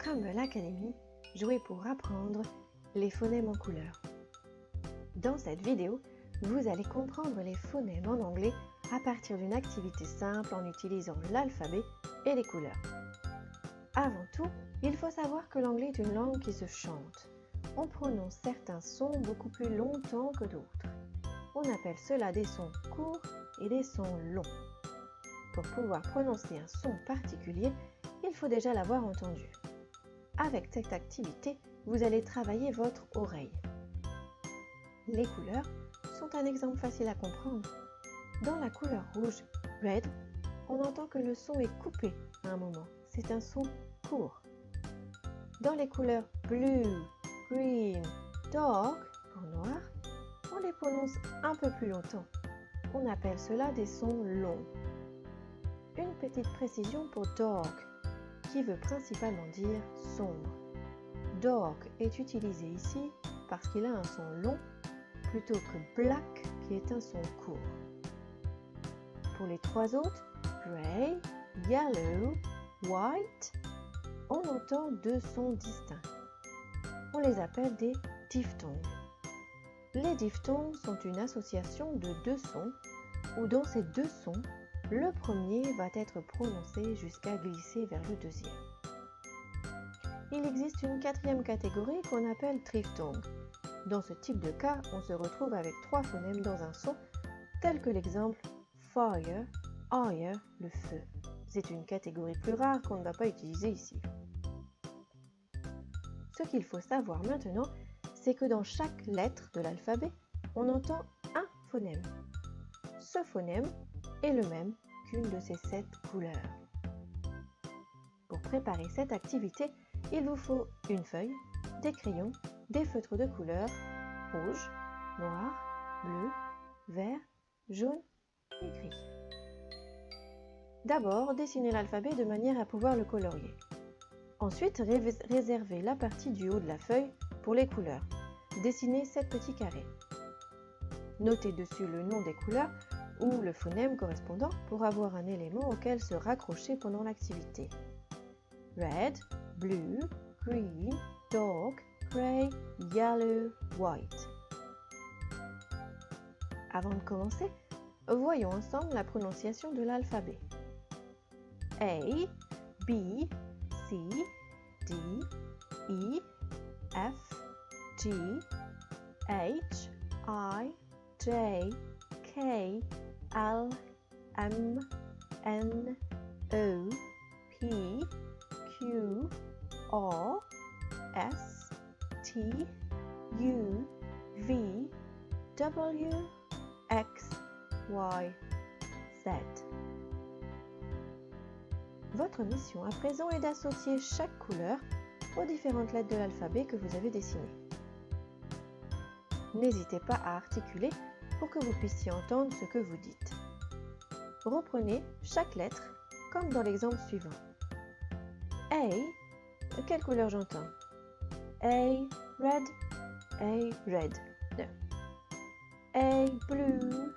Crumble Academy, jouer pour apprendre les phonèmes en couleurs. Dans cette vidéo, vous allez comprendre les phonèmes en anglais à partir d'une activité simple en utilisant l'alphabet et les couleurs. Avant tout, il faut savoir que l'anglais est une langue qui se chante. On prononce certains sons beaucoup plus longtemps que d'autres. On appelle cela des sons courts et des sons longs. Pour pouvoir prononcer un son particulier, il faut déjà l'avoir entendu. Avec cette activité, vous allez travailler votre oreille. Les couleurs sont un exemple facile à comprendre. Dans la couleur rouge, red, on entend que le son est coupé à un moment. C'est un son court. Dans les couleurs blue, green, dark, pour noir, on les prononce un peu plus longtemps. On appelle cela des sons longs. Une petite précision pour dark, qui veut principalement dire sombre. Dark est utilisé ici parce qu'il a un son long plutôt que black qui est un son court. Pour les trois autres, grey, yellow, white, on entend deux sons distincts. On les appelle des diphtongues. Les diphtongues sont une association de deux sons où dans ces deux sons, le premier va être prononcé jusqu'à glisser vers le deuxième. Il existe une quatrième catégorie qu'on appelle triphtongue. Dans ce type de cas, on se retrouve avec trois phonèmes dans un son, tel que l'exemple fire, air, le feu. C'est une catégorie plus rare qu'on ne va pas utiliser ici. Ce qu'il faut savoir maintenant, c'est que dans chaque lettre de l'alphabet, on entend un phonème. Ce phonème est le même qu'une de ces 7 couleurs. Pour préparer cette activité, il vous faut une feuille, des crayons, des feutres de couleur rouge, noir, bleu, vert, jaune et gris. D'abord, dessinez l'alphabet de manière à pouvoir le colorier. Ensuite, réservez la partie du haut de la feuille pour les couleurs. Dessinez 7 petits carrés. Notez dessus le nom des couleurs ou le phonème correspondant pour avoir un élément auquel se raccrocher pendant l'activité. Red, blue, green, dark, grey, yellow, white. Avant de commencer, voyons ensemble la prononciation de l'alphabet. A, B, C, D, E, F, G, H, I, J, K, L, M, N, O, P, Q, R, S, T, U, V, W, X, Y, Z. Votre mission à présent est d'associer chaque couleur aux différentes lettres de l'alphabet que vous avez dessinées. N'hésitez pas à articuler pour que vous puissiez entendre ce que vous dites. Reprenez chaque lettre comme dans l'exemple suivant. A, quelle couleur j'entends? A, red, A, red. No. A, blue,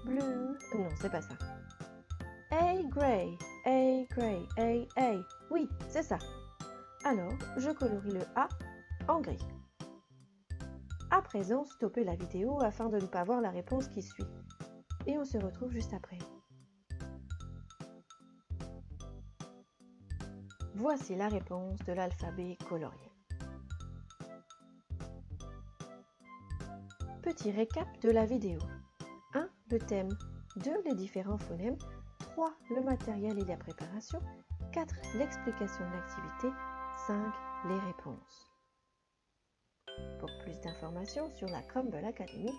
blue, non, c'est pas ça. A, grey, A, grey, A. Oui, c'est ça. Alors, je colorie le A en gris. À présent, stoppez la vidéo afin de ne pas voir la réponse qui suit. Et on se retrouve juste après. Voici la réponse de l'alphabet colorié. Petit récap de la vidéo. 1. Le thème. 2. Les différents phonèmes. 3. Le matériel et la préparation. 4. L'explication de l'activité. 5. Les réponses. Pour plus d'informations sur la Crumble Academy,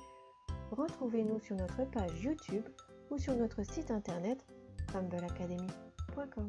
retrouvez-nous sur notre page YouTube ou sur notre site internet crumbleacademy.com.